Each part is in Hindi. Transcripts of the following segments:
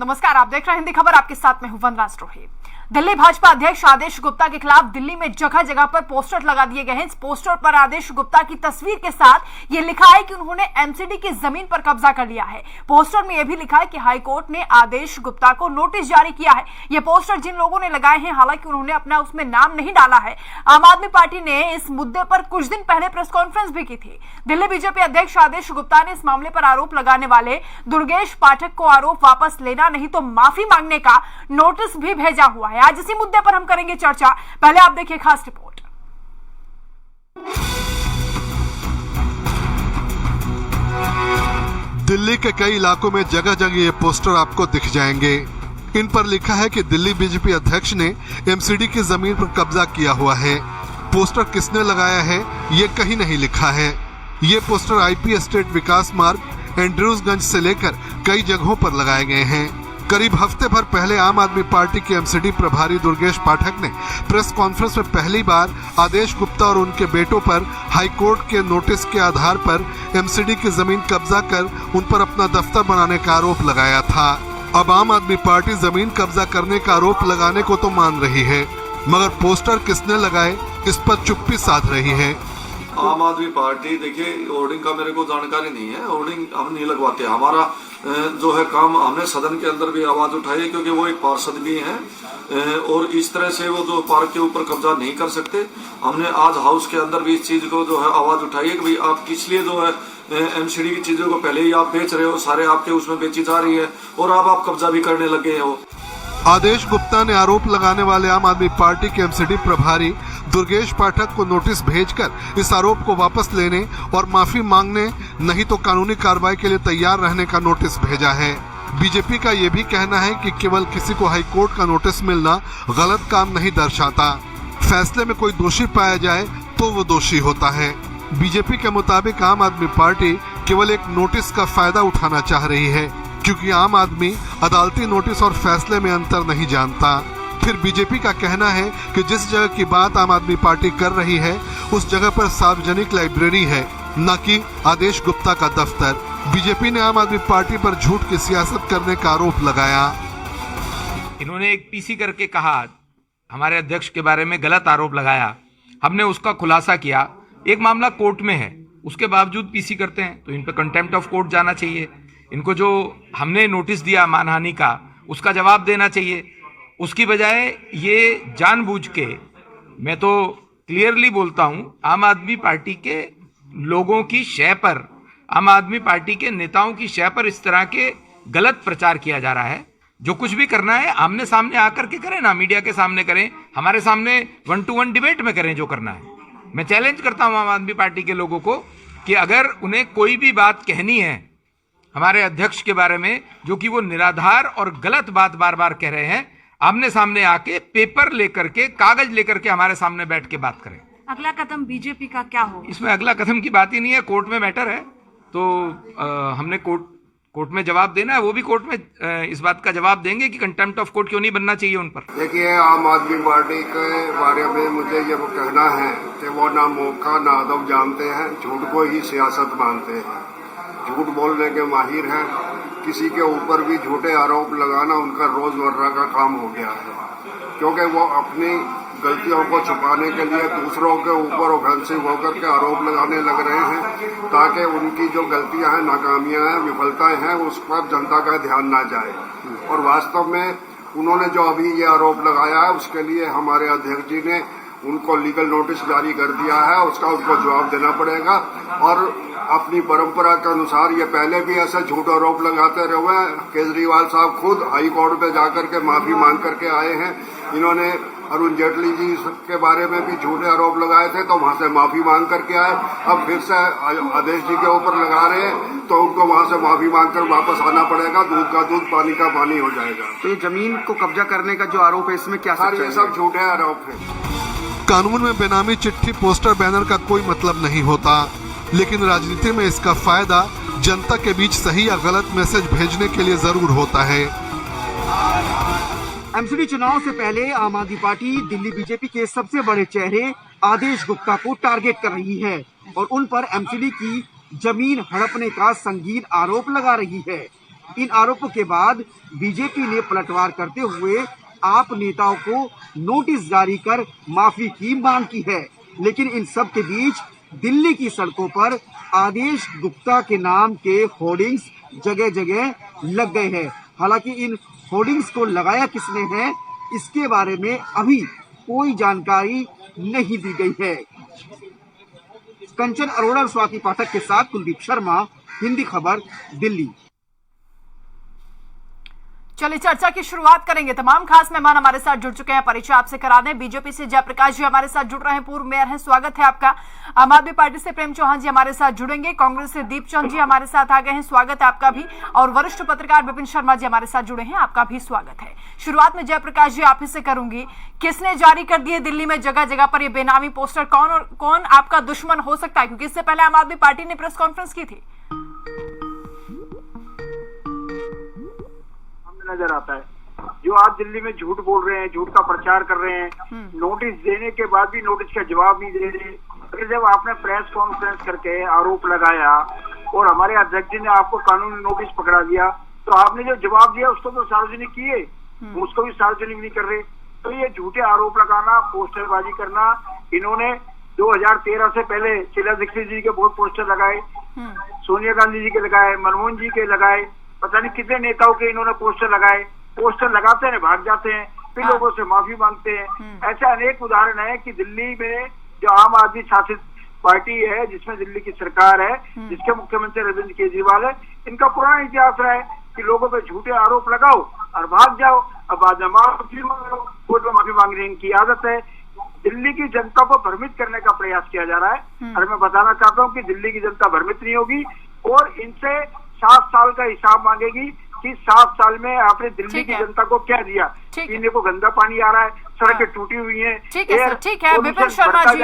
नमस्कार, आप देख रहे हैं हिंदी खबर। आपके साथ में हूं वंदना राष्ट्रोही। दिल्ली भाजपा अध्यक्ष आदेश गुप्ता के खिलाफ दिल्ली में जगह जगह पर पोस्टर लगा दिए गए हैं। इस पोस्टर पर आदेश गुप्ता की तस्वीर के साथ ये लिखा है कि उन्होंने एमसीडी की जमीन पर कब्जा कर लिया है। पोस्टर में यह भी लिखा है कि हाईकोर्ट ने आदेश गुप्ता को नोटिस जारी किया है। ये पोस्टर जिन लोगों ने लगाए हैं, हालांकि उन्होंने अपना उसमें नाम नहीं डाला है। आम आदमी पार्टी ने इस मुद्दे पर कुछ दिन पहले प्रेस कॉन्फ्रेंस भी की थी। दिल्ली बीजेपी अध्यक्ष आदेश गुप्ता ने इस मामले पर आरोप लगाने वाले दुर्गेश पाठक को आरोप वापस लेना नहीं तो माफी मांगने का नोटिस भी भेजा हुआ है। आज इसी मुद्दे पर हम करेंगे चर्चा। पहले आप देखिए खास रिपोर्ट। दिल्ली के कई इलाकों में जगह जगह ये पोस्टर आपको दिख जाएंगे। इन पर लिखा है कि दिल्ली बीजेपी अध्यक्ष ने एमसीडी की जमीन पर कब्जा किया हुआ है। पोस्टर किसने लगाया है ये कहीं नहीं लिखा है। ये पोस्टर आईपी एस्टेट विकास मार्ग एंड्रयूजगंज से लेकर कई जगहों पर लगाए गए हैं। करीब हफ्ते भर पहले आम आदमी पार्टी के एमसीडी प्रभारी दुर्गेश पाठक ने प्रेस कॉन्फ्रेंस में पहली बार आदेश गुप्ता और उनके बेटों पर हाईकोर्ट के नोटिस के आधार पर एमसीडी की जमीन कब्जा कर उन पर अपना दफ्तर बनाने का आरोप लगाया था। अब आम आदमी पार्टी जमीन कब्जा करने का आरोप लगाने को तो मान रही है, मगर पोस्टर किसने लगाए इस पर चुप्पी साध रही है। आम आदमी पार्टी, देखिए, होर्डिंग का मेरे को जानकारी नहीं है। होर्डिंग हम नहीं लगवाते। हमारा जो है काम, हमने सदन के अंदर भी आवाज उठाई है क्योंकि वो एक पार्षद भी हैं और इस तरह से वो जो पार्क के ऊपर कब्जा नहीं कर सकते। हमने आज हाउस के अंदर भी इस चीज को जो है आवाज उठाई है कि भाई आप किस लिए जो है एमसीडी की चीजों को पहले ही आप बेच रहे हो, सारे आपके उसमें बेची जा रही है और अब आप कब्जा भी करने लगे हो। आदेश गुप्ता ने आरोप लगाने वाले आम आदमी पार्टी के एमसीडी प्रभारी दुर्गेश पाठक को नोटिस भेजकर इस आरोप को वापस लेने और माफी मांगने नहीं तो कानूनी कार्रवाई के लिए तैयार रहने का नोटिस भेजा है। बीजेपी का ये भी कहना है कि केवल किसी को हाईकोर्ट का नोटिस मिलना गलत काम नहीं दर्शाता। फैसले में कोई दोषी पाया जाए तो वो दोषी होता है। बीजेपी के मुताबिक आम आदमी पार्टी केवल एक नोटिस का फायदा उठाना चाह रही है, क्योंकि आम आदमी अदालती नोटिस और फैसले में अंतर नहीं जानता। फिर बीजेपी का कहना है कि जिस जगह की बात आम आदमी पार्टी कर रही है उस जगह पर सार्वजनिक लाइब्रेरी है, न कि आदेश गुप्ता का दफ्तर। बीजेपी ने आम आदमी पार्टी पर झूठ की सियासत करने का आरोप लगाया। इन्होंने एक पीसी करके कहा, हमारे अध्यक्ष के बारे में गलत आरोप लगाया। हमने उसका खुलासा किया। एक मामला कोर्ट में है, उसके बावजूद पीसी करते हैं तो इन पर कंटेम्प्ट ऑफ कोर्ट जाना चाहिए। इनको जो हमने नोटिस दिया मानहानि का, उसका जवाब देना चाहिए। उसकी बजाय ये जानबूझ के, मैं तो क्लियरली बोलता हूं, आम आदमी पार्टी के लोगों की शय पर, आम आदमी पार्टी के नेताओं की शय पर इस तरह के गलत प्रचार किया जा रहा है। जो कुछ भी करना है आमने सामने आकर के करें ना, मीडिया के सामने करें, हमारे सामने 1-to-1 डिबेट में करें जो करना है। मैं चैलेंज करता हूं आम आदमी पार्टी के लोगों को कि अगर उन्हें कोई भी बात कहनी है हमारे अध्यक्ष के बारे में, जो कि वो निराधार और गलत बात बार बार कह रहे हैं, आमने सामने आके पेपर लेकर के, कागज लेकर के हमारे सामने बैठ के बात करें। अगला कदम बीजेपी का क्या होगा? इसमें अगला कदम की बात ही नहीं है। कोर्ट में मैटर है तो हमने कोर्ट में जवाब देना है। वो भी कोर्ट में इस बात का जवाब देंगे कि कंटेम्प्ट ऑफ कोर्ट क्यों नहीं बनना चाहिए उन पर। देखिए, आम आदमी पार्टी के बारे में मुझे ये कहना है कि वो ना मौका ना अदब जानते हैं, झूठ को ही सियासत मानते हैं, झूठ बोलने के माहिर हैं। किसी के ऊपर भी झूठे आरोप लगाना उनका रोजमर्रा का काम हो गया है, क्योंकि वो अपनी गलतियों को छुपाने के लिए दूसरों के ऊपर ऑफेंसिव होकर के आरोप लगाने लग रहे हैं, ताकि उनकी जो गलतियां हैं, नाकामियां हैं, विफलताएं हैं, उस पर जनता का ध्यान ना जाए। और वास्तव में उन्होंने जो अभी ये आरोप लगाया है, उसके लिए हमारे अध्यक्ष जी ने उनको लीगल नोटिस जारी कर दिया है। उसका उनको जवाब देना पड़ेगा। और अपनी परंपरा के अनुसार ये पहले भी ऐसे झूठ आरोप लगाते रहे हैं। केजरीवाल साहब खुद हाई कोर्ट पे जाकर के माफी मांग करके आए हैं। इन्होंने अरुण जेटली जी के बारे में भी झूठे आरोप लगाए थे तो वहां से माफी मांग करके आए। अब फिर से आदेश जी के ऊपर लगा रहे हैं तो उनको वहां से माफी मांग कर वापस आना पड़ेगा। दूध का दूध, पानी का पानी हो जाएगा। तो ये जमीन को कब्जा करने का जो आरोप है, इसमें क्या सर, ये सब झूठे आरोप है। कानून में बेनामी चिट्ठी, पोस्टर, बैनर का कोई मतलब नहीं होता, लेकिन राजनीति में इसका फायदा जनता के बीच सही या गलत मैसेज भेजने के लिए जरूर होता है। एमसीडी चुनाव से पहले आम आदमी पार्टी दिल्ली बीजेपी के सबसे बड़े चेहरे आदेश गुप्ता को टारगेट कर रही है और उन पर एमसीडी की जमीन हड़पने का संगीन आरोप लगा रही है। इन आरोपों के बाद बीजेपी ने पलटवार करते हुए आप नेताओं को नोटिस जारी कर माफी की मांग की है। लेकिन इन सब के बीच दिल्ली की सड़कों पर आदेश गुप्ता के नाम के होर्डिंग्स जगह जगह लग गए हैं। हालांकि इन होर्डिंग्स को लगाया किसने है, इसके बारे में अभी कोई जानकारी नहीं दी गई है। कंचन अरोड़ा और स्वाति पाठक के साथ कुलदीप शर्मा, हिंदी खबर, दिल्ली। चलिए चर्चा की शुरुआत करेंगे। तमाम खास मेहमान हमारे साथ जुड़ चुके हैं, परिचय आपसे करा दें। बीजेपी से जयप्रकाश जी हमारे साथ जुड़ रहे हैं, पूर्व मेयर हैं, स्वागत है आपका। आम आदमी पार्टी से प्रेम चौहान जी हमारे साथ जुड़ेंगे। कांग्रेस से दीपचंद जी हमारे साथ आ गए हैं, स्वागत है आपका भी। और वरिष्ठ पत्रकार विपिन शर्मा जी हमारे साथ जुड़े हैं, आपका भी स्वागत है। शुरुआत में जयप्रकाश जी आप ही से करूंगी, किसने जारी कर दिए दिल्ली में जगह जगह पर ये बेनामी पोस्टर? कौन आपका दुश्मन हो सकता है? क्योंकि इससे पहले आम आदमी पार्टी ने प्रेस कॉन्फ्रेंस की थी। नजर आता है जो आज दिल्ली में झूठ बोल रहे हैं, झूठ का प्रचार कर रहे हैं, नोटिस देने के बाद भी नोटिस का जवाब नहीं दे रहे। अगर जब आपने प्रेस कॉन्फ्रेंस करके आरोप लगाया और हमारे अध्यक्ष जी ने आपको कानूनी नोटिस पकड़ा दिया, तो आपने जो जवाब दिया उसको तो सार्वजनिक किए, उसको भी सार्वजनिक नहीं कर रहे। तो ये झूठे आरोप लगाना, पोस्टरबाजी करना, इन्होंने 2013 से पहले शीला दीक्षित जी के बहुत पोस्टर लगाए, सोनिया गांधी जी के लगाए, मनमोहन जी के लगाए, पता नहीं कितने नेताओं के इन्होंने पोस्टर लगाए। पोस्टर लगाते हैं, भाग जाते हैं, फिर लोगों से माफी मांगते हैं। ऐसे अनेक उदाहरण है कि दिल्ली में जो आम आदमी शासित पार्टी है, जिसमें दिल्ली की सरकार है, जिसके मुख्यमंत्री अरविंद केजरीवाल है, इनका पुराना इतिहास रहा है कि लोगों पे झूठे आरोप लगाओ और भाग जाओ, अब बाद में माफी मांगो। कोर्ट में माफी मांगने की आदत है। दिल्ली की जनता को भ्रमित करने का प्रयास किया जा रहा है। और मैं बताना चाहता हूँ कि दिल्ली की जनता भ्रमित नहीं होगी और इनसे 7 साल का हिसाब मांगेगी कि 7 साल में आपने दिल्ली की जनता को क्या दिया। पीने को गंदा पानी आ रहा है, सड़कें टूटी हुई हैं, ठीक है सर, ठीक है। विपिन शर्मा जी,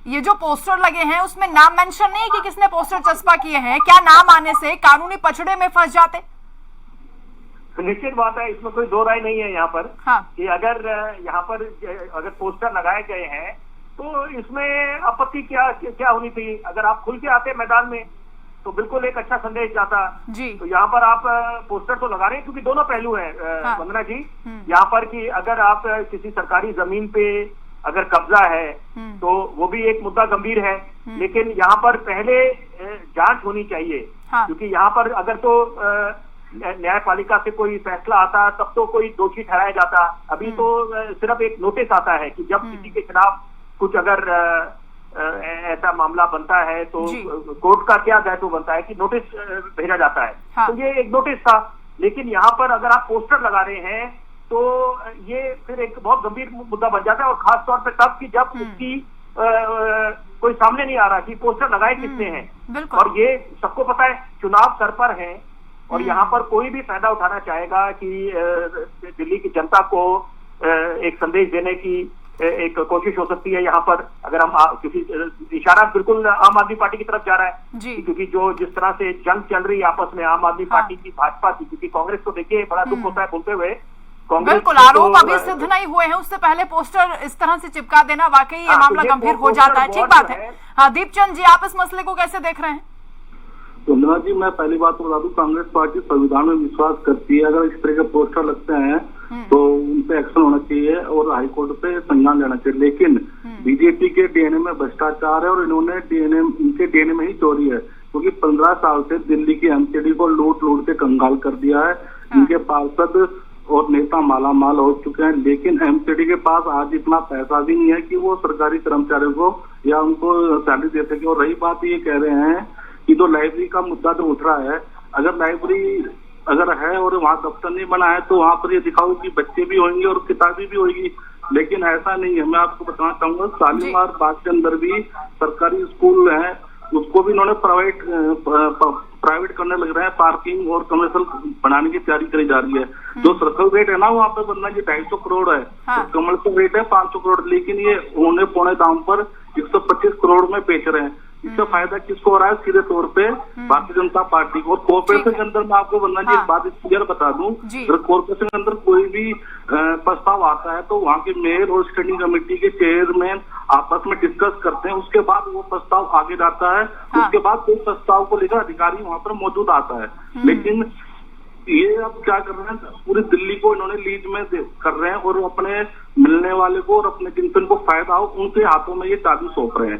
ये जो पोस्टर लगे हैं उसमें नाम मेंशन नहीं है कि किसने पोस्टर चस्पा किए हैं। क्या नाम आने से कानूनी पछड़े में फंस जाते? निश्चित बात है, इसमें कोई दो राय नहीं है यहाँ पर। हाँ। कि अगर यहाँ पर अगर पोस्टर लगाए गए हैं तो इसमें आपत्ति क्या होनी चाहिए। अगर आप खुल के आते मैदान में तो बिल्कुल एक अच्छा संदेश जाता जी। तो यहाँ पर आप पोस्टर तो लगा रहे हैं क्योंकि दोनों पहलू हैं वंदना जी। यहाँ पर कि अगर आप किसी सरकारी जमीन पे अगर कब्जा है तो वो भी एक मुद्दा गंभीर है, लेकिन यहाँ पर पहले जांच होनी चाहिए। क्योंकि यहाँ पर अगर तो न्यायपालिका से कोई फैसला आता तब तो कोई दोषी ठहराया जाता। अभी तो सिर्फ एक नोटिस आता है कि जब किसी के खिलाफ कुछ अगर ऐसा मामला बनता है तो कोर्ट का क्या दायित्व बनता है कि नोटिस भेजा जाता है। तो ये एक नोटिस था, लेकिन यहाँ पर अगर आप पोस्टर लगा रहे हैं तो ये फिर एक बहुत गंभीर मुद्दा बन जाता है। और खास तौर पे तब कि जब उसकी कोई सामने नहीं आ रहा कि पोस्टर लगाए किसने हैं। और ये सबको पता है चुनाव सर पर है और यहाँ पर कोई भी फायदा उठाना चाहेगा कि दिल्ली की जनता को एक संदेश देने की एक कोशिश हो सकती है। यहाँ पर अगर हम क्योंकि इशारा बिल्कुल आम आदमी पार्टी की तरफ जा रहा है जी। क्योंकि जो जिस तरह से जंग चल रही है आपस में आम आदमी पार्टी की भाजपा की, क्योंकि कांग्रेस को देखिए बड़ा दुख होता है बोलते हुए। बिल्कुल, आरोप अभी सिद्ध नहीं हुए हैं, उससे पहले पोस्टर इस तरह से चिपका देना वाकई ये मामला गंभीर हो जाता है। ठीक बात है। हाँ दीपचंद जी, आप इस मसले को कैसे देख रहे हैं? वंदना जी, मैं पहली बात तो बता दूं, कांग्रेस पार्टी संविधान में विश्वास करती है। अगर इस तरह के पोस्टर लगते हैं तो उन पे एक्शन होना चाहिए और हाईकोर्ट पे संज्ञान लेना चाहिए। लेकिन बीजेपी के डीएनए में भ्रष्टाचार है और इन्होंने इनके डीएनए में ही चोरी है, क्योंकि 15 साल से दिल्ली की एमसीडी को लूट के कंगाल कर दिया है। इनके पार्षद और नेता माला माल हो चुके हैं, लेकिन एमसीडी के पास आज इतना पैसा भी नहीं है कि वो सरकारी कर्मचारियों को या उनको सैलरी दे सके। और रही बात ये कह रहे हैं कि जो लाइब्रेरी का मुद्दा जो उठ रहा है, अगर लाइब्रेरी अगर है और वहाँ दफ्तर नहीं बना है तो वहाँ पर ये दिखाओ कि बच्चे भी होंगे और किताबें भी होगी, लेकिन ऐसा नहीं है। मैं आपको बताना चाहूंगा, शालीमार बाग के अंदर भी सरकारी स्कूल है, उसको भी इन्होंने प्राइवेट करने लग रहे हैं। पार्किंग और कमर्शियल बनाने की तैयारी करी जा रही है। जो सर्कल रेट है ना वहाँ पे बनना ये 250 करोड़ है, कमर्शियल रेट है 500 करोड़, लेकिन ये पौने दाम पर 125 करोड़ में बेच रहे हैं। इससे फायदा किसको हो रहा है? सीधे तौर पे भारतीय जनता पार्टी को। और कॉर्पोरेशन के अंदर मैं आपको वंदना जी एक बात क्लियर बता दूं, अगर कॉर्पोरेशन के अंदर कोई भी प्रस्ताव आता है तो वहाँ के मेयर और स्टैंडिंग कमेटी के चेयरमैन आपस में डिस्कस करते हैं, उसके बाद वो प्रस्ताव आगे जाता है। उसके बाद कोई प्रस्ताव को लेकर अधिकारी वहाँ पर मौजूद आता है। लेकिन ये अब क्या कर रहे हैं, पूरी दिल्ली को इन्होंने लीज में कर रहे हैं और अपने मिलने वाले को और अपने जिन को फायदा हो उनके हाथों में ये चाबी सौंप रहे हैं।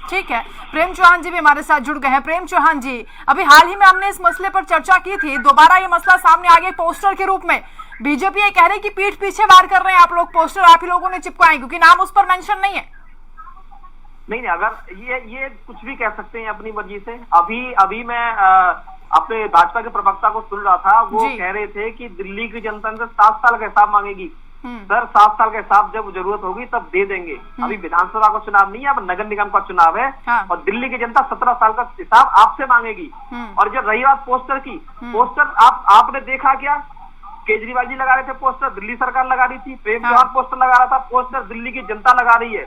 ठीक है, प्रेम चौहान जी भी हमारे साथ जुड़ गए हैं। प्रेम चौहान जी, अभी हाल ही में हमने इस मसले पर चर्चा की थी, दोबारा ये मसला सामने आ गया पोस्टर के रूप में। बीजेपी ये कह रही है कि पीठ पीछे वार कर रहे हैं आप लोग, पोस्टर आप ही लोगों ने चिपकाए, क्योंकि नाम उस पर मेंशन नहीं है। नहीं, अगर ये कुछ भी कह सकते हैं अपनी मर्जी से। अभी मैं अपने भाजपा के प्रवक्ता को सुन रहा था, वो कह रहे थे कि दिल्ली की जनता से 7 साल का हिसाब मांगेगी। सर 7 साल का हिसाब जब जरूरत होगी तब दे देंगे। अभी विधानसभा का चुनाव नहीं है, अब नगर निगम का चुनाव है। और दिल्ली की जनता 17 साल का हिसाब आपसे मांगेगी। और जब रही बात पोस्टर की, पोस्टर आपने देखा क्या? केजरीवाल जी लगा रहे थे पोस्टर, दिल्ली सरकार लगा रही थी। प्रेम चौहान पोस्टर लगा रहा था, पोस्टर दिल्ली की जनता लगा रही है।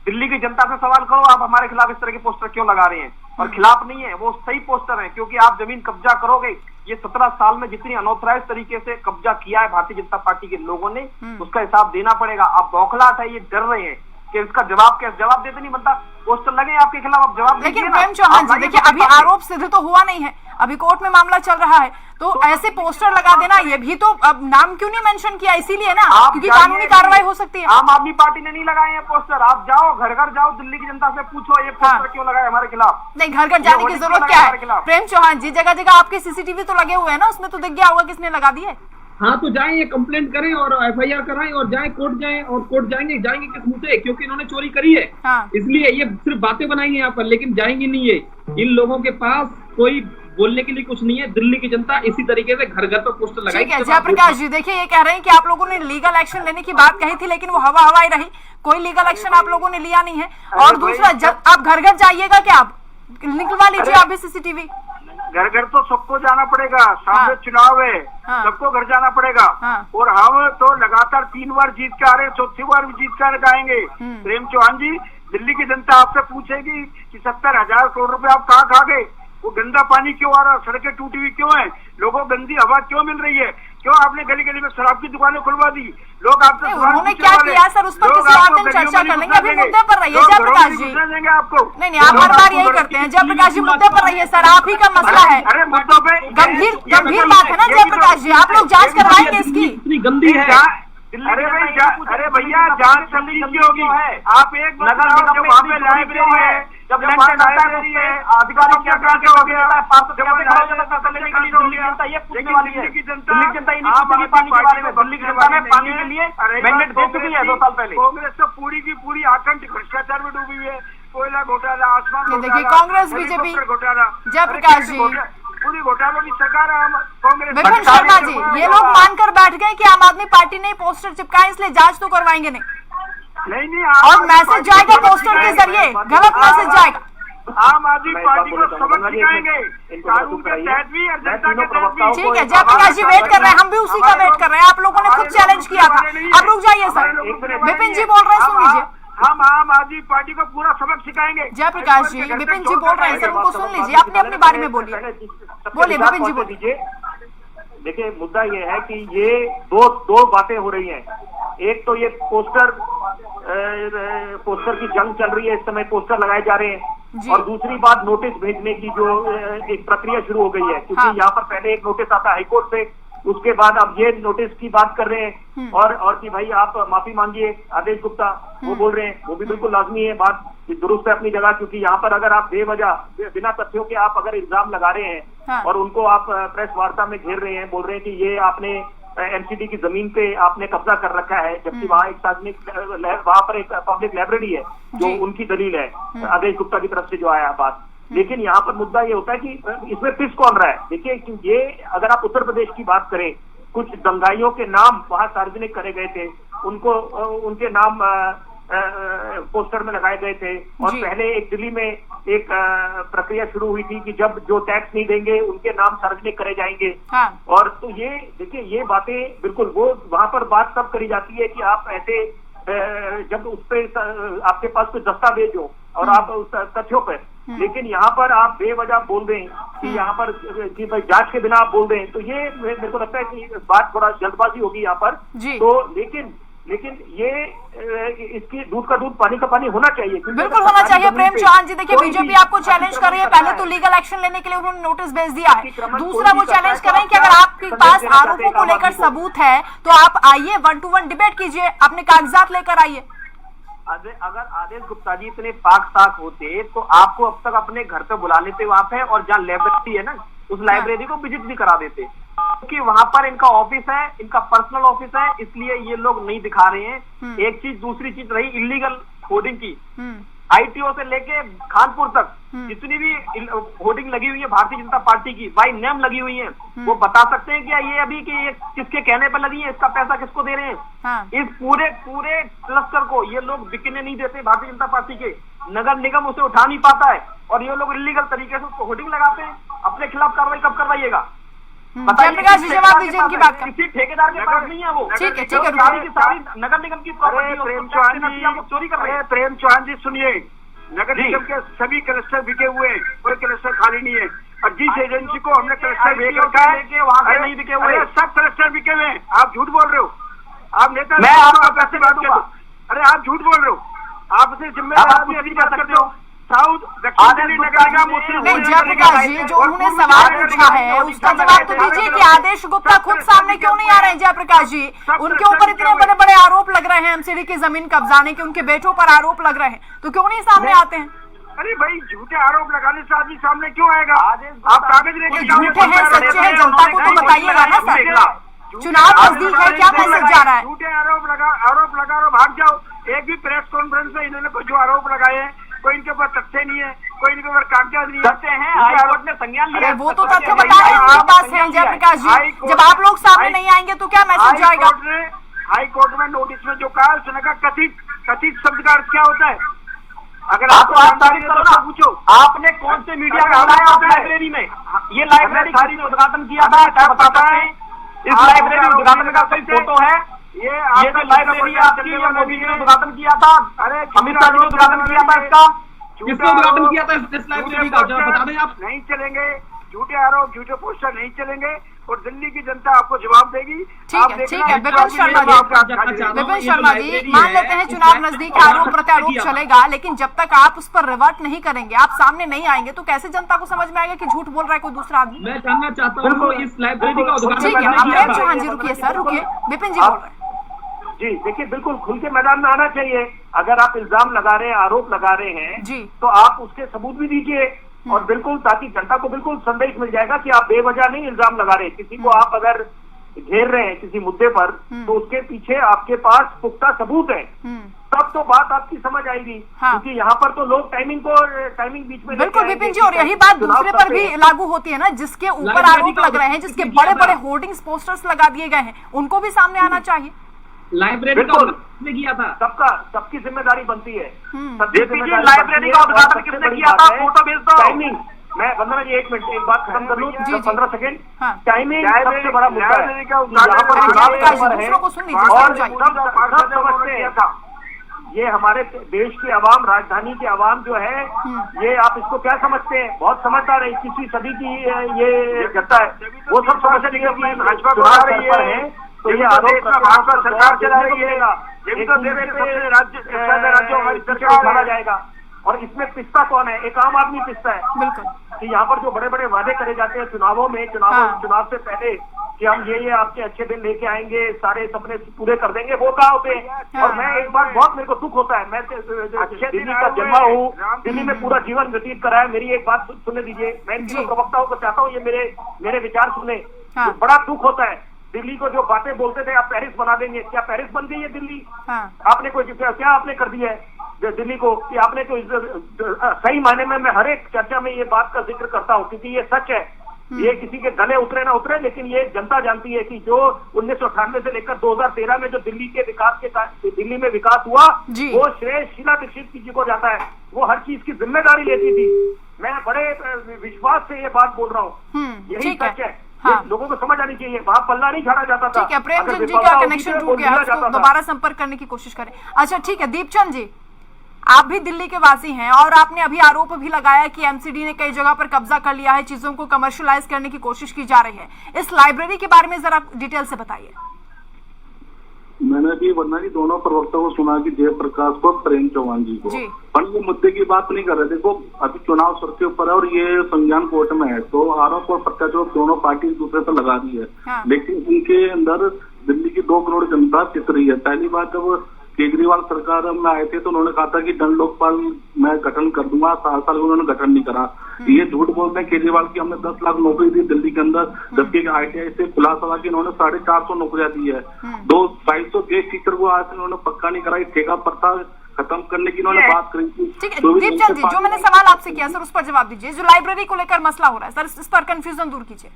दिल्ली की जनता से सवाल करो, आप हमारे खिलाफ इस तरह के पोस्टर क्यों लगा रहे हैं? और खिलाफ नहीं है, वो सही पोस्टर है, क्योंकि आप जमीन कब्जा करोगे। ये 17 साल में जितनी अनऑथराइज तरीके से कब्जा किया है भारतीय जनता पार्टी के लोगों ने, उसका हिसाब देना पड़ेगा। आप बौखलाहट है, ये डर रहे हैं कि इसका जवाब देते नहीं बनता। पोस्टर लगे आपके खिलाफ, आप जवाब। लेकिन प्रेम चौहान जी देखिए, अभी आरोप सिद्ध तो हुआ नहीं है, अभी कोर्ट में मामला चल रहा है, तो ऐसे पोस्टर लगा देना, ये भी तो अब नाम क्यों नहीं मेंशन किया? इसीलिए ना, क्योंकि कानूनी कार्रवाई हो सकती है। आम आदमी पार्टी ने नहीं लगाए हैं पोस्टर। आप जाओ, घर घर जाओ, दिल्ली की जनता से पूछो ये पोस्टर क्यों लगाए हमारे खिलाफ। नहीं, घर घर जाने की जरूरत क्या है? प्रेम चौहान जी, जगह जगह आपके सीसीटीवी तो लगे हुए हैं ना, उसमें तो दिख गया होगा किसने लगा दिए। हाँ, तो जाएं, ये कंप्लेंट करें और FIR कराएं और जाएं कोर्ट जाएं। और कोर्ट जाएंगे किस मुंह से? क्योंकि इन्होंने चोरी करी है। इसलिए ये सिर्फ बातें बनाई है यहाँ पर, लेकिन जाएंगी नहीं है। इन लोगों के पास कोई बोलने के लिए कुछ नहीं है। दिल्ली की जनता इसी तरीके से घर घर पर पोस्टर लगाएगी। ठीक है जयप्रकाश जी, देखिए ये कह रहे हैं कि आप लोगों ने लीगल एक्शन लेने की बात कही थी, लेकिन वो हवा ही रही, कोई लीगल एक्शन आप लोगों ने लिया नहीं है। और दूसरा, जब आप घर घर जाइएगा क्या, आप निकलवा लीजिए आप भी सीसीटीवी। घर घर तो सबको जाना पड़ेगा, सामने चुनाव है, सबको घर जाना पड़ेगा। और हम तो लगातार 3 बार जीत के आ रहे हैं, 4थी बार भी जीत कर आएंगे। प्रेम चौहान जी, दिल्ली की जनता आपसे पूछेगी कि 70,000 करोड़ रुपए आप कहाँ खा गए? वो गंदा पानी क्यों आ रहा, सड़कें टूटी हुई क्यों है, लोगों को गंदी हवा क्यों मिल रही है, क्यों आपने गली गली में शराब की दुकानें खुलवा दी? लोग आपसे उन्होंने क्या किया सर, उस पर किसी और दिन चर्चा कर लेंगे, अभी मुद्दे पर रहिए जयप्रकाश जी। देंगे आपको। नहीं, आप हर बार यही करते हैं जयप्रकाश जी, मुद्दे पर रहिए सर, आप ही का मसला है। अरे मुद्दों पे गंभीर बात है ना जयप्रकाश जी, आप लोग जांच करवाएंगे इसकी। इतनी गंदी है। अरे भैया, जांच करनी की होगी। आप एक नगर निगम वहाँ पे लाइब्रेरी है, जब लाइब्रेरी है, अधिकारी क्या करके हो गया, दिल्ली की जनता पानी के बारे में, दिल्ली की जनता ने पानी के लिए मैंडेट दे चुकी है 2 साल पहले। कांग्रेस तो पूरी की पूरी आतंक भ्रष्टाचार में डूबी हुई है, कोयला घोटाला, आसमान देखिए कांग्रेस बीजेपी घोटाला, जयप्रकाश जी पूरी घोटालों की सरकार कांग्रेस। विपिन शर्मा जी, ये लोग मानकर बैठ गए कि आम आदमी पार्टी ने पोस्टर चिपकाए, इसलिए जांच तो करवाएंगे नहीं। और मैसेज जाएगा पोस्टर के जरिए, गलत मैसेज जाएगा। आम आदमी पार्टी को सबक सिखाएंगे, कानून के तहत भी और जनता के तहत भी। ठीक है जयप्रकाश जी, वेट कर रहे हैं, हम भी उसी का वेट कर रहे हैं। आप लोगों ने खुद चैलेंज किया था, अब रुक जाइए सर, विपिन जी बोल रहे हैं, सुन लीजिए। हम आम आदमी पार्टी को पूरा सबक सिखाएंगे। जयप्रकाश जी, विपिन जी बोल रहे हैं सर, उनको सुन लीजिए, अपने अपने बारे में बोलिए विपिन जी बोलिए। देखिए मुद्दा ये है कि ये दो बातें हो रही हैं। एक तो ये पोस्टर की जंग चल रही है, इस समय पोस्टर लगाए जा रहे हैं। और दूसरी बात, नोटिस भेजने की जो एक प्रक्रिया शुरू हो गई है, क्योंकि यहाँ पर पहले एक नोटिस आता है हाईकोर्ट से, उसके बाद अब ये नोटिस की बात कर रहे हैं। और कि भाई आप माफी मांगिए, आदेश गुप्ता वो बोल रहे हैं, वो भी बिल्कुल लाजमी है, बात दुरुस्त है अपनी जगह। क्योंकि यहाँ पर अगर आप बेवजह बिना तथ्यों के आप अगर इल्जाम लगा रहे हैं और उनको आप प्रेस वार्ता में घेर रहे हैं, बोल रहे हैं कि ये आपने MCD की जमीन पे आपने कब्जा कर रखा है, जबकि वहाँ एक सार्वजनिक, वहाँ पर एक पब्लिक लाइब्रेरी है, जो उनकी दलील है आदेश गुप्ता की तरफ से जो आया बात। लेकिन यहाँ पर मुद्दा ये होता है कि इसमें पिस कौन रहा है। देखिए, ये अगर आप उत्तर प्रदेश की बात करें, कुछ दंगाइयों के नाम वहाँ सार्वजनिक करे गए थे, उनके नाम पोस्टर में लगाए गए थे। और पहले एक दिल्ली में एक प्रक्रिया शुरू हुई थी कि जब जो टैक्स नहीं देंगे उनके नाम सार्वजनिक करे जाएंगे। और तो ये देखिए, ये बातें बिल्कुल वो वहां पर बात तब करी जाती है कि आप ऐसे जब उस पर आपके पास कोई दस्तावेज हो और आप उस तथ्यों पर, लेकिन यहाँ पर आप बेवजह बोल दें कि यहाँ पर कि भाई जांच के बिना आप बोल दें, तो ये मेरे को लगता है कि बात थोड़ा जल्दबाजी होगी यहाँ पर। तो लेकिन लेकिन ये इसकी दूध का दूध पानी का पानी होना चाहिए। बिल्कुल होना चाहिए। प्रेम चौहान जी, देखिए बीजेपी आपको चैलेंज कर रही है, पहले तो लीगल एक्शन लेने के लिए उन्होंने नोटिस भेज दिया है, दूसरा वो चैलेंज कर रहे हैं कि अगर आपके पास आरोपों को लेकर सबूत है तो आप आइए 1-to-1 डिबेट कीजिए, अपने कागजात लेकर आइए। अगर आदेश गुप्ता जी इतने पाक साक होते तो आपको अब तक अपने घर पे बुला लेते वहां पे, और जहाँ लाइब्रेरी है ना उस लाइब्रेरी को विजिट भी करा देते, क्योंकि वहां पर इनका ऑफिस है, इनका पर्सनल ऑफिस है, इसलिए ये लोग नहीं दिखा रहे हैं। एक चीज, दूसरी चीज रही इलीगल होर्डिंग की, ITO से लेके खानपुर तक जितनी भी होर्डिंग लगी हुई है भारतीय जनता पार्टी की, बाई नेम लगी हुई है, वो बता सकते हैं क्या ये अभी कि ये किसके कहने पर लगी है, इसका पैसा किसको दे रहे हैं? इस पूरे क्लस्टर को ये लोग बिकने नहीं देते भारतीय जनता पार्टी के, नगर निगम उसे उठा नहीं पाता है, और ये लोग इलीगल तरीके से उसको होर्डिंग लगाते हैं। अपने खिलाफ कार्रवाई कब करवाइएगा? जयप्रकाश जी जवाब दीजिए इनकी बात का। किसी ठेकेदार के पास नहीं है वो। ठीक है, सारी की सारी नगर निगम की प्रॉपर्टी प्रेम चौहान चोरी कर रहे हैं। प्रेम चौहान जी सुनिए, नगर निगम के सभी क्लस्टर बिके हुए हैं, कोई क्लस्टर खाली नहीं है, और जिस एजेंसी को हमने क्लस्टर भेज रखा है वहां से नहीं बिके हुए, सब क्लस्टर बिके हुए हैं। आप झूठ बोल रहे हो, आप नेता, मैं आपको कैसे बात करूं? अरे आप झूठ बोल रहे हो, आपसे जिम्मेदार आदमी अभी बात करते हो। साउथ दक्षिण दिल्ली नगर निगम मुस्लिम। नहीं जयप्रकाश जी, जो उन्होंने सवाल पूछा है उसका जवाब तो दीजिए कि आदेश गुप्ता खुद सामने क्यों नहीं आ रहे हैं? जयप्रकाश जी, उनके ऊपर इतने बड़े बड़े आरोप लग रहे हैं, एमसीडी की जमीन कब्जाने के, उनके बेटों पर आरोप लग रहे हैं, तो क्यों नहीं सामने आते हैं? अरे भाई, झूठे आरोप लगाने से आदमी सामने क्यों आएगा? आप कागज लेके झूठे हैं सच्चे हैं, जनता को तो बताइएगा ना सर, चुनाव नजदीक है, क्या मैसेज जा रहा है? झूठे आरोप लगा और भाग जाओ। एक भी प्रेस कॉन्फ्रेंस में इन्होंने जो आरोप लगाए हैं, कोई इनके ऊपर तथ्य नहीं है, कोई इनके ऊपर कागजात नहीं है, हाईकोर्ट ने संज्ञान लिया। अरे वो तो तथ्य बताए उनके पास है जयप्रकाश जी, जब आप लोग सामने नहीं आएंगे तो क्या मैसेज जाएगा? हाईकोर्ट में नोटिस में जो कहा उसने कहा कथित शब्द का अर्थ क्या होता है? अगर आपको आप तारीफ करो ना, पूछो आपने कौन से मीडिया में बताया लाइब्रेरी में? ये लाइब्रेरी सारी ने उद्घाटन किया था, क्या बताता है? इस लाइब्रेरी उद्घाटन का कोई फोटो है? ये जो लाइब्रेरी आपकी ये मोदी जी ने उद्घाटन किया था, अमित शाह जी ने उद्घाटन किया था इसका। किसने उद्घाटन किया था इस लाइब्रेरी का? बता दें आप। नहीं चलेंगे झूठे आरोप, झूठे पोस्टर नहीं चलेंगे, और दिल्ली की जनता आपको जवाब देगी। ठीक है विपिन शर्मा जी, मान लेते हैं चुनाव नजदीक, आरोप प्रत्यारोप चलेगा, लेकिन जब तक आप उस पर रिवर्ट नहीं करेंगे, आप सामने नहीं आएंगे, तो कैसे जनता को समझ में आएगा कि झूठ बोल रहा है कोई दूसरा आदमी? मैं जानना चाहता हूँ इस लाइब्रेरी का उद्घाटन। ठीक है, प्रेम चौहान जी रुकिए सर, रुकिए, विपिन जी बोल रहे हैं। जी देखिए, बिल्कुल खुल के मैदान में आना चाहिए। अगर आप इल्जाम लगा रहे हैं, आरोप लगा रहे हैं जी, तो आप उसके सबूत भी दीजिए, और बिल्कुल, ताकि जनता को बिल्कुल संदेश मिल जाएगा कि आप बेवजह नहीं इल्जाम लगा रहे। किसी को आप अगर घेर रहे हैं किसी मुद्दे पर, तो उसके पीछे आपके पास पुख्ता सबूत है, तब तो बात आपकी समझ आएगी। क्योंकि यहाँ पर तो लोग टाइमिंग बीच में बिल्कुल विपिन जी, और यही बात दूसरे पर भी लागू होती है ना, जिसके ऊपर आरोप लग रहे हैं, जिसके बड़े बड़े होर्डिंग्स पोस्टर्स लगा दिए गए हैं, उनको भी सामने आना चाहिए। लाइब्रेरी का उद्घाटन किया था, सबकी जिम्मेदारी बनती है। लाइब्रेरी का उद्घाटन किसने किया था? फोटो भेज दो। टाइमिंग, मैं वंदना जी एक मिनट, एक बात खत्म कर लूं, 15 सेकंड। टाइमिंग सबसे बड़ा मुद्दा है। यहाँ पर चुनाव है और सब समझते हैं, ये हमारे देश की आवाम, राजधानी की आवाम जो है, ये आप इसको क्या समझते हैं? बहुत समझदार है, 21वीं सदी की ये जनता है, वो सब समझते हैं कि भाजपा चुनाव पर है, तो ये आरोप भाजपा सरकार चला रही है, ये तो देश के राज्यों हमारी सरकार माना जाएगा। और इसमें पिसता कौन है? एक आम आदमी पिसता है। बिल्कुल, कि यहाँ पर जो बड़े बड़े वादे करे जाते हैं चुनावों में, चुनाव से पहले, कि हम ये आपके अच्छे दिन लेके आएंगे, सारे सपने पूरे कर देंगे, वो कहाँ होते हैं? और मैं एक बात, बहुत मेरे को दुख होता है, मैं दिल्ली का जन्मा हूँ, दिल्ली में पूरा जीवन व्यतीत करा है। मेरी एक बात सुनने दीजिए, मैं इन प्रवक्ताओं को चाहता हूँ ये मेरे विचार सुने। बड़ा दुख होता है, दिल्ली को जो बातें बोलते थे आप पेरिस बना देंगे, क्या पेरिस बन गई है दिल्ली? आपने कोई क्या आपने कर दिया है दिल्ली को कि आपने तो सही मायने में, मैं हर एक चर्चा में ये बात का जिक्र करता हूँ, क्योंकि ये सच है। ये किसी के गले उतरे ना उतरे, लेकिन ये जनता जानती है कि जो 1998 से लेकर 2013 में जो दिल्ली के विकास के दिल्ली में विकास हुआ, वो श्रेय शीला दीक्षित जी को जाता है। वो हर चीज की जिम्मेदारी लेती थी। मैं बड़े विश्वास से ये बात बोल रहा हूँ, यही सच है। लोगों को समझ आनी चाहिए, वहां पल्ला नहीं झाड़ा जाता था। ठीक है, प्रेमचंद जी का कनेक्शन टूट गया, उसको दोबारा संपर्क करने की कोशिश करें। अच्छा ठीक है, दीपचंद जी, आप भी दिल्ली के वासी हैं और आपने अभी आरोप भी लगाया कि एमसीडी ने कई जगह पर कब्जा कर लिया है, चीजों को कमर्शियलाइज करने की कोशिश की जा रही है। इस लाइब्रेरी के बारे में जरा डिटेल से बताइए। मैं मैंने भी वरना जी दोनों प्रवक्ता को सुना कि जयप्रकाश को प्रेम चौहान जी को, पर ये मुद्दे की बात नहीं कर रहे। देखो अभी चुनाव सर के ऊपर है और ये संज्ञान कोर्ट में है, तो आरोप और प्रत्यारोप दोनों पार्टी एक दूसरे पर लगा दी है। हाँ। लेकिन इनके अंदर दिल्ली की 2 करोड़ जनता चित रही है। पहली बात जब केजरीवाल सरकार में आए थे तो उन्होंने कहा था कि दंड लोकपाल मैं गठन कर दूंगा, साल में उन्होंने गठन नहीं करा। ये झूठ बोलते हैं केजरीवाल की हमने 10 लाख नौकरी दी दिल्ली के अंदर, जबकि ITI से खुलासा हुआ कि इन्होंने 450 नौकरियां दी है। 200-250 गेस्ट टीचर को आज उन्होंने पक्का नहीं कराई, ठेका प्रथा खत्म करने की इन्होंने बात करी थी। ठीक है दीपचंद जी, जो मैंने सवाल आपसे किया सर उस पर जवाब दीजिए। जो लाइब्रेरी को लेकर मसला हो रहा है सर, इस पर कंफ्यूजन दूर कीजिए।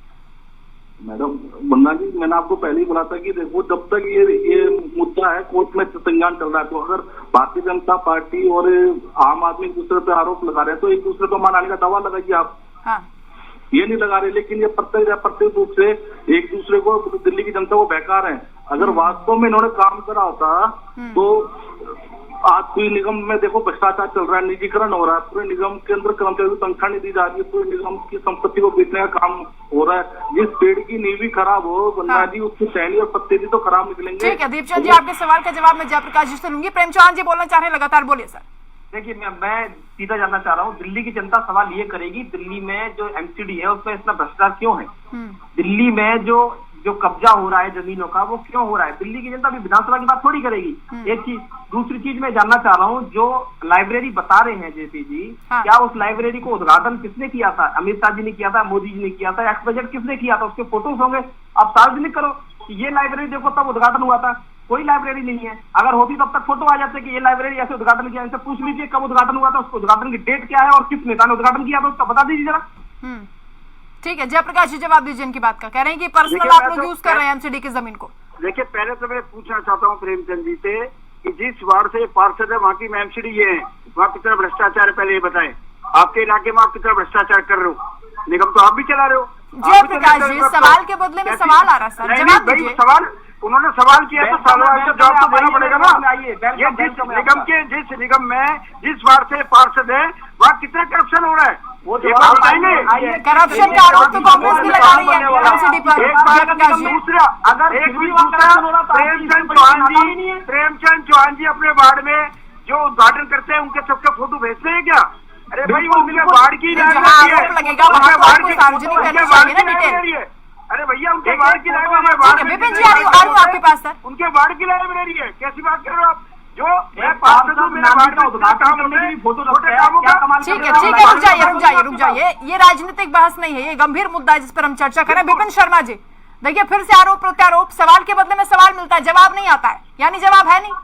मैडम बन्ना जी, मैंने आपको पहले ही बोला था कि देखो जब तक ये मुद्दा है कोर्ट में संज्ञान चल रहा है, तो अगर भारतीय जनता पार्टी और आम आदमी एक दूसरे पे आरोप लगा रहे हैं तो एक दूसरे को मनाने का दावा लगाइए आप। हाँ। ये नहीं लगा रहे, लेकिन ये प्रत्येक रूप से एक दूसरे को, दिल्ली की जनता को बहका रहे हैं। अगर वास्तव में इन्होंने काम करा होता तो आज कोई निगम में देखो भ्रष्टाचार चल रहा है, निजीकरण हो रहा है, पूरे निगम के अंदर कर्मचारियों को तनख्वाह नहीं दी जा रही है, पूरे निगम की संपत्ति को बेचने का काम हो रहा है। जिस पेड़ की नींव भी खराब हो बन्ना जी, उसकी टहनी और पत्ते भी तो खराब निकलेंगे। ठीक है दीपचंद जी, आपके सवाल का जवाब मैं जयप्रकाश जी से लूंगी। प्रेम चौहान जी बोलना चाह रहे हैं, लगातार बोलिए सर। देखिए मैं सीधा जानना चाह रहा हूँ, दिल्ली की जनता सवाल ये करेगी दिल्ली में जो MCD है उसमें इतना भ्रष्टाचार क्यों है, दिल्ली में जो कब्जा हो रहा है जमीनों का वो क्यों हो रहा है। दिल्ली की जनता भी विधानसभा की बात थोड़ी करेगी। एक चीज, दूसरी चीज मैं जानना चाह रहा हूँ, जो लाइब्रेरी बता रहे हैं जेपी जी, क्या उस लाइब्रेरी को उद्घाटन किसने किया था? अमित शाह जी ने किया था, मोदी जी ने किया था, XYZ किसने किया था? उसके फोटोज होंगे, आप सार्वजनिक करो कि ये लाइब्रेरी देखो तब उद्घाटन हुआ था। कोई लाइब्रेरी नहीं है, अगर होती तब तक फोटो आ जाते कि ये लाइब्रेरी ऐसे उद्घाटन किया। इनसे पूछ लीजिए कब उद्घाटन हुआ था, उसको उद्घाटन की डेट क्या है और किस नेता ने उद्घाटन किया था, उसका बता दीजिए जरा। ठीक है जयप्रकाश जी, जवाब दीजिए इनकी बात का। कह रहे हैं कि पर्सनल आप लोग यूज कर रहे हैं MCD की जमीन को। देखिए पहले तो मैं पूछना चाहता हूँ प्रेमचंद जी से कि जिस वार्ड से पार्षद है वहाँ की MCD ये है, वहाँ कितना भ्रष्टाचार है पहले ये बताएं। आपके इलाके में आप कितना भ्रष्टाचार कर रहे हो? निगम तो आप भी चला रहे हो। जयप्रकाश जी, सवाल के बदले में सवाल आ रहा है सर, जवाब दीजिए। सवाल उन्होंने सवाल किया तो सवाल का जवाब तो देना पड़ेगा ना। ये जिस निगम में जिस वार्ड से पार्षद है वहाँ कितना करप्शन हो रहा है वो बताएंगे। करप्शन का आरोप तो कांग्रेस भी लगा रही है MCD पर। दूसरा अगर प्रेमचंद चौहान जी अपने वार्ड में जो उद्घाटन करते हैं उनके सबके फोटो भेजते हैं क्या? अरे भाई वो उनके वार्ड की अरे भैया उनके वार्ड की लाइब्रेरी, विपिन जी आ रही हूँ आपके पास सर। उनके वार्ड की लाइब्रेरी है, कैसी बात कर रहे हो आप? जो मैं पार्षद हूं, मेरे वार्ड का उद्घाटन करने के लिए फोटो छोटे कामों का। ठीक है रुक जाइए। ये राजनीतिक बहस नहीं है, ये गंभीर मुद्दा है जिस पर हम चर्चा करें। विपिन शर्मा जी, देखिए फिर से आरोप प्रत्यारोप, सवाल के बदले में सवाल मिलता है, जवाब नहीं आता है, यानी जवाब है नहीं।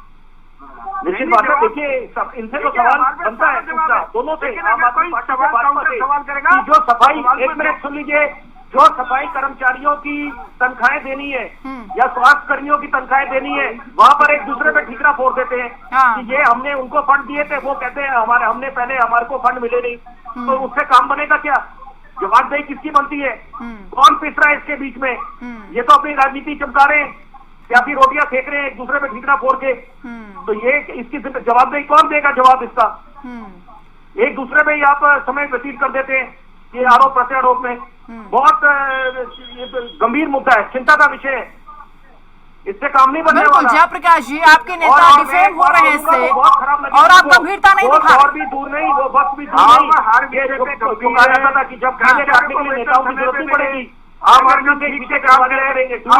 निश्चित बात है, देखिए इनसे तो सवाल बनता है दोनों से। सवाल करेगा जो सफाई, एक मिनट सुन लीजिए, जो सफाई कर्मचारियों की तनख्वाहें देनी है या स्वास्थ्य कर्मियों की तनख्वाहें देनी है, वहाँ पर एक दूसरे पे ठीकरा फोड़ देते हैं कि ये हमने उनको फंड दिए थे, वो कहते हैं हमने पहले हमारे को फंड मिले नहीं, तो उससे काम बनेगा क्या? जवाबदेही किसकी बनती है? कौन पिस रहा है इसके बीच में? ये तो अपनी राजनीति चमका रहे हैं, प्यासी रोटियां फेंक रहे हैं एक दूसरे पे ठीकरा फोड़ के। तो ये इसकी जवाबदेही कौन देगा? जवाब इसका एक दूसरे में ही आप समय व्यतीत कर देते हैं। ये आरोप प्रत्यारोप में बहुत गंभीर मुद्दा है, चिंता का विषय है, इससे काम नहीं बनने वाला। जयप्रकाश जी, आपके नेता डिफेम हो रहे हैं इससे और आप गंभीरता नहीं दिखा। और भी दूर नहीं, वो वक्त भी दूर नहीं, कहा जाता था कि जब खाने काटने के लिए नेताओं की जरूरत नहीं पड़ेगी, आप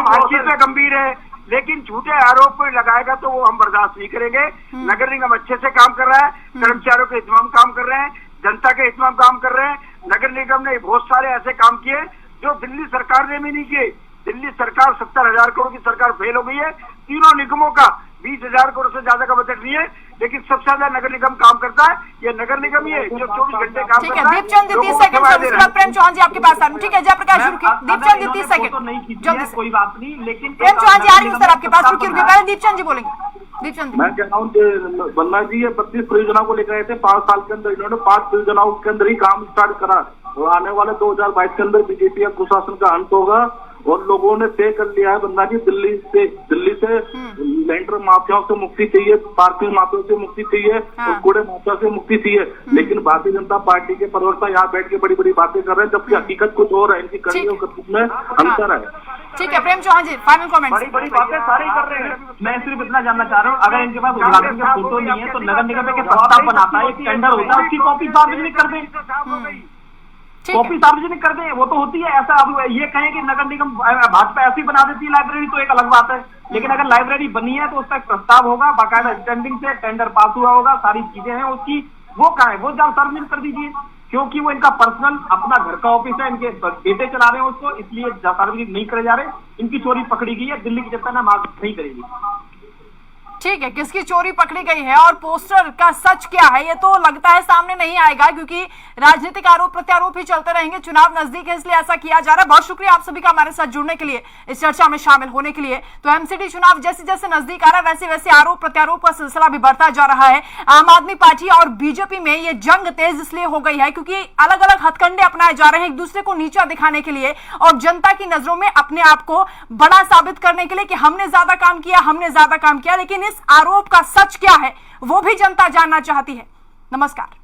हर चीज में गंभीर है, लेकिन झूठे आरोप लगाएगा तो वो हम बर्दाश्त नहीं करेंगे। नगर निगम अच्छे से काम कर रहा है, कर्मचारियों के हितमाम काम कर रहे हैं, जनता के हितमाम काम कर रहे हैं। नगर निगम ने बहुत सारे ऐसे काम किए जो दिल्ली सरकार ने भी नहीं किए। दिल्ली सरकार 70,000 करोड़ की सरकार फेल हो गई है। तीनों निगमों का 20,000 करोड़ से ज्यादा का बजट नहीं है, लेकिन सबसे ज्यादा नगर निगम काम करता है। ये नगर निगम ही है जो 24 घंटे काम करता है। दीपचंद जी 30 सेकंड, प्रेम चौहान जी आपके पास आ रहा हूं। ठीक है जयप्रकाश रुकिए, दीपचंद जी 30 सेकंड, कोई बात नहीं, लेकिन प्रेम चौहान जी आ रही हूँ सर आपके पास, रुकिए पहले दीपचंद जी बोलेंगे। दीपचंद मैं कह रहा हूँ बन्ना जी ये 32 परियोजनाओं को लेकर आए थे 5 साल के अंदर, इन्होंने 5 परियोजनाओं के अंदर ही काम स्टार्ट करा। और आने वाले 2022 के अंदर बीजेपी का कुशासन का अंत होगा और लोगों ने तय कर लिया है बंदा जी दिल्ली से लेंटर माफियाओं से मुक्ति चाहिए, पार्किंग माफियाओं से मुक्ति चाहिए और कूड़े माफिया से मुक्ति चाहिए। लेकिन भारतीय जनता पार्टी के प्रवक्ता यहाँ बैठ के बड़ी बड़ी बातें कर रहे हैं, जबकि हकीकत कुछ और है, इनकी करनी और करतूत में अंतर है। ठीक है प्रेम चौहान जी, फाइनल कमेंट। बड़ी बड़ी बातें सारे कर रहे हैं। मैं सिर्फ इतना जानना चाह रहा हूँ, अगर इनके पास उद्घाटन का फोटो नहीं है तो नगर निगम के प्रस्ताव बनाता है, एक टेंडर होता है, उसकी कॉपी सार्वजनिक कर दें, कॉपी सार्वजनिक कर दें, वो तो होती है। ऐसा अब ये कहें कि नगर निगम भाजपा ऐसे ही बना देती है लाइब्रेरी, तो एक अलग बात है। लेकिन अगर लाइब्रेरी बनी है तो उसका एक प्रस्ताव होगा, बाकायदा स्टैंडिंग से टेंडर पास हुआ होगा, सारी चीजें हैं उसकी, वो कहाँ है, वो जब सार्वजनिक कर दीजिए। क्योंकि वो इनका पर्सनल अपना घर का ऑफिस है, इनके बेटे चला रहे हैं उसको, इसलिए सार्वजनिक नहीं करे जा रहे। इनकी चोरी पकड़ी गई है, दिल्ली की जनता ने मांग नहीं करेगी। ठीक है, किसकी चोरी पकड़ी गई है और पोस्टर का सच क्या है ये तो लगता है सामने नहीं आएगा, क्योंकि राजनीतिक आरोप प्रत्यारोप ही चलते रहेंगे। चुनाव नजदीक है इसलिए ऐसा किया जा रहा है। बहुत शुक्रिया आप सभी का हमारे साथ जुड़ने के लिए, इस चर्चा में शामिल होने के लिए। तो एमसीडी चुनाव जैसे जैसे नजदीक आ रहा है वैसे वैसे आरोप प्रत्यारोप का सिलसिला भी बढ़ता जा रहा है। आम आदमी पार्टी और बीजेपी में ये जंग तेज इसलिए हो गई है क्योंकि अलग अलग हथकंडे अपनाए जा रहे हैं एक दूसरे को नीचा दिखाने के लिए और जनता की नजरों में अपने आप को बड़ा साबित करने के लिए कि हमने ज्यादा काम किया, हमने ज्यादा काम किया। लेकिन इस आरोप का सच क्या है वो भी जनता जानना चाहती है। नमस्कार।